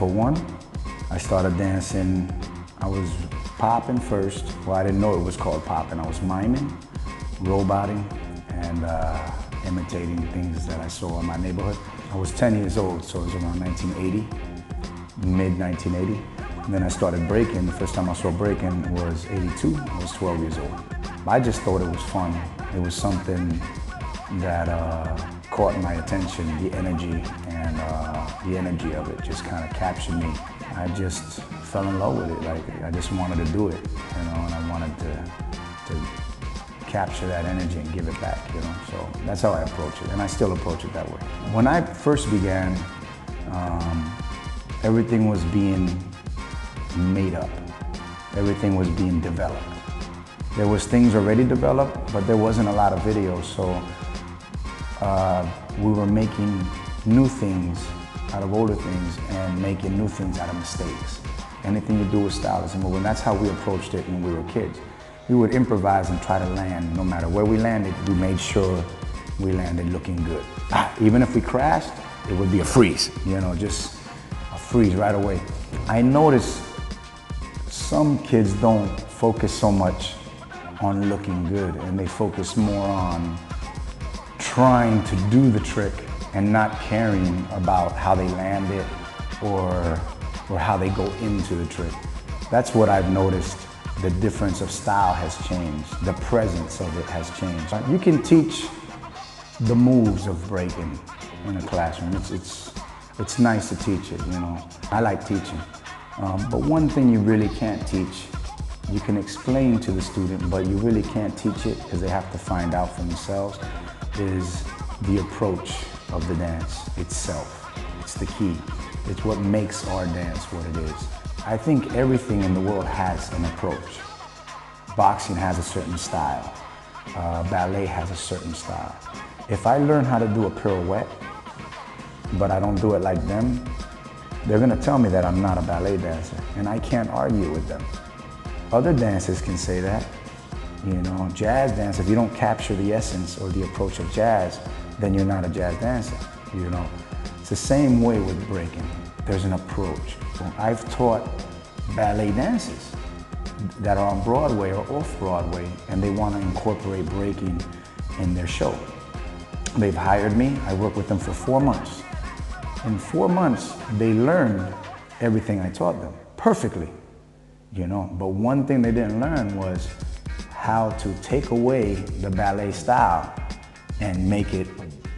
Poe One. I started dancing, I was popping first. Well, I didn't know it was called popping. I was miming, roboting, and imitating things that I saw in my neighborhood. I was 10 years old, so it was around 1980, mid-1980. And then I started breaking. The first time I saw breaking was 82. I was 12 years old. I just thought it was fun. It was something that caught my attention, the energy, and the energy of it just kind of captured me. I just fell in love with it. Like, I just wanted to do it, you know, and I wanted to capture that energy and give it back, you know. So that's how I approach it, and I still approach it that way. When I first began, everything was being made up. Everything was being developed. There was things already developed, but there wasn't a lot of videos, so we were making new things out of older things and making new things out of mistakes. Anything to do with stylism, and that's how we approached it when we were kids. We would improvise and try to land. No matter where we landed, we made sure we landed looking good. Even if we crashed, it would be a freeze, you know, just a freeze right away. I noticed some kids don't focus so much on looking good, and they focus more on trying to do the trick and not caring about how they land it or how they go into the trick. That's what I've noticed. The difference of style has changed. The presence of it has changed. You can teach the moves of breaking in a classroom. It's nice to teach it, you know. I like teaching. But one thing you really can't teach, you can explain to the student, but you really can't teach it because they have to find out for themselves, is the approach of the dance itself. It's the key. It's what makes our dance what it is. I think everything in the world has an approach. Boxing has a certain style. Ballet has a certain style. If I learn how to do a pirouette, but I don't do it like them, they're gonna tell me that I'm not a ballet dancer, and I can't argue with them. Other dancers can say that. You know, jazz dance, if you don't capture the essence or the approach of jazz, then you're not a jazz dancer, you know. It's the same way with breaking. There's an approach. I've taught ballet dancers that are on Broadway or off Broadway, and they want to incorporate breaking in their show. They've hired me. I worked with them for 4 months. In 4 months, they learned everything I taught them perfectly, you know. But one thing they didn't learn was how to take away the ballet style and make it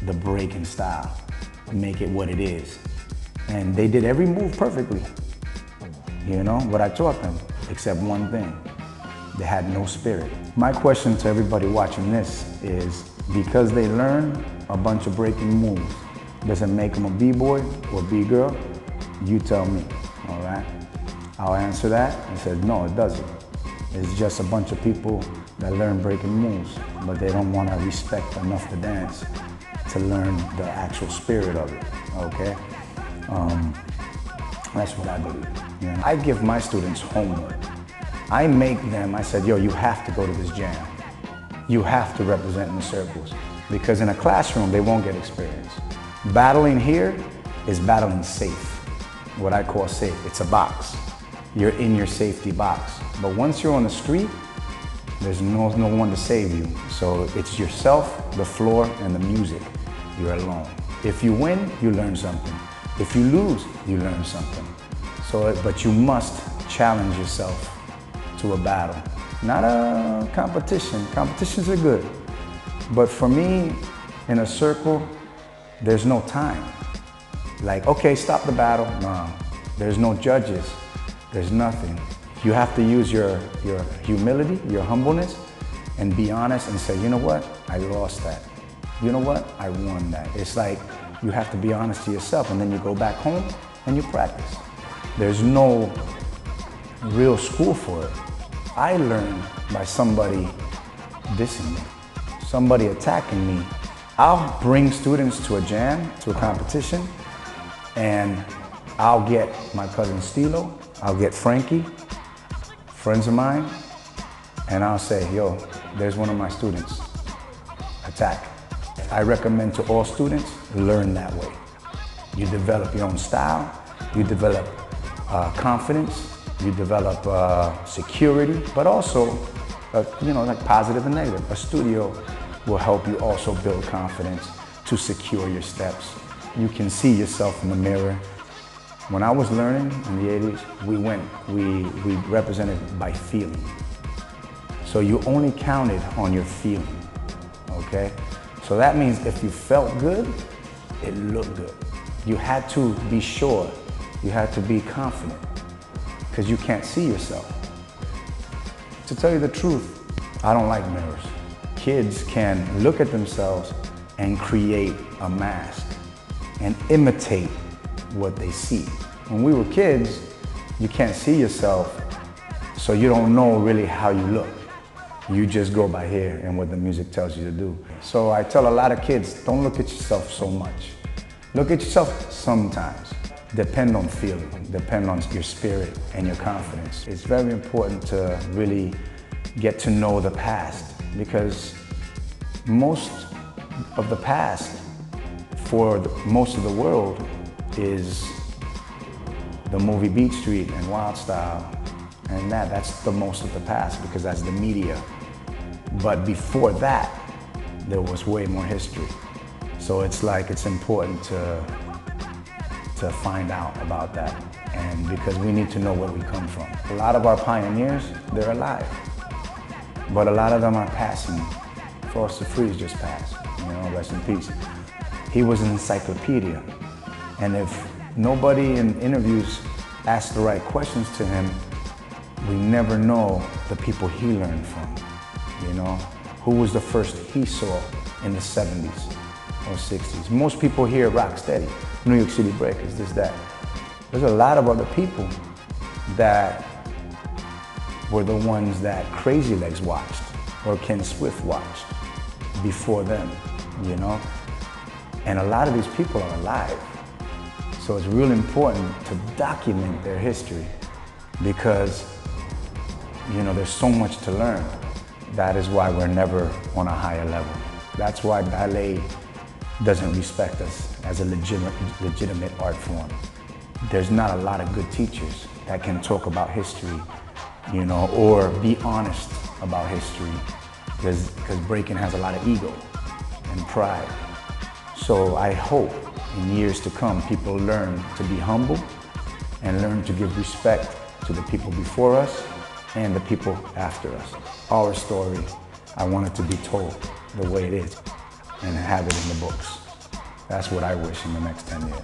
the breaking style, make it what it is. And they did every move perfectly, you know, what I taught them, except one thing. They had no spirit. My question to everybody watching this is, because they learn a bunch of breaking moves, does it make them a B-boy or B-girl? You tell me, all right? I'll answer that and say, no, it doesn't. It's just a bunch of people that learn breaking moves, but they don't want to respect enough the dance to learn the actual spirit of it, okay? That's what I believe. You know? I give my students homework. I make them, I said, yo, you have to go to this jam. You have to represent in the circles. Because in a classroom, they won't get experience. Battling here is battling safe, what I call safe. It's a box. You're in your safety box. But once you're on the street, there's no one to save you. So it's yourself, the floor, and the music. You're alone. If you win, you learn something. If you lose, you learn something. So, but you must challenge yourself to a battle. Not a competition. Competitions are good. But for me, in a circle, there's no time. Like, okay, stop the battle. No, there's no judges. There's nothing. You have to use your humility, your humbleness, and be honest and say, you know what? I lost that. You know what? I won that. It's like you have to be honest to yourself, and then you go back home and you practice. There's no real school for it. I learned by somebody dissing me, somebody attacking me. I'll bring students to a jam, to a competition, and I'll get my cousin Stilo, I'll get Frankie, friends of mine, and I'll say, yo, there's one of my students, attack. I recommend to all students, learn that way. You develop your own style, You develop confidence, you develop security, but also, like positive and negative. A studio will help you also build confidence to secure your steps. You can see yourself in the mirror. When I was learning in the 80s, we represented by feeling. So you only counted on your feeling, okay? So that means if you felt good, it looked good. You had to be sure, you had to be confident, because you can't see yourself. To tell you the truth, I don't like mirrors. Kids can look at themselves and create a mask and imitate what they see. When we were kids, you can't see yourself, so you don't know really how you look. You just go by here and what the music tells you to do. So I tell a lot of kids, don't look at yourself so much. Look at yourself sometimes. Depend on feeling, depend on your spirit and your confidence. It's very important to really get to know the past, because most of the past for most of the world is the movie Beat Street and Wild Style, and that's the most of the past, because that's the media. But before that, there was way more history. So it's important to find out about that, and because we need to know where we come from. A lot of our pioneers, they're alive, but a lot of them are passing. Frost the Freeze just passed, rest in peace. He was an encyclopedia, and if nobody in interviews asked the right questions to him, we never know the people he learned from, Who was the first he saw in the 70s or 60s? Most people hear Rocksteady, New York City Breakers, this, that. There's a lot of other people that were the ones that Crazy Legs watched or Ken Swift watched before them, And a lot of these people are alive. So it's really important to document their history, because, there's so much to learn. That is why we're never on a higher level. That's why ballet doesn't respect us as a legitimate art form. There's not a lot of good teachers that can talk about history, or be honest about history, because breaking has a lot of ego and pride. So I hope in years to come, people learn to be humble and learn to give respect to the people before us and the people after us. Our story, I want it to be told the way it is and have it in the books. That's what I wish in the next 10 years.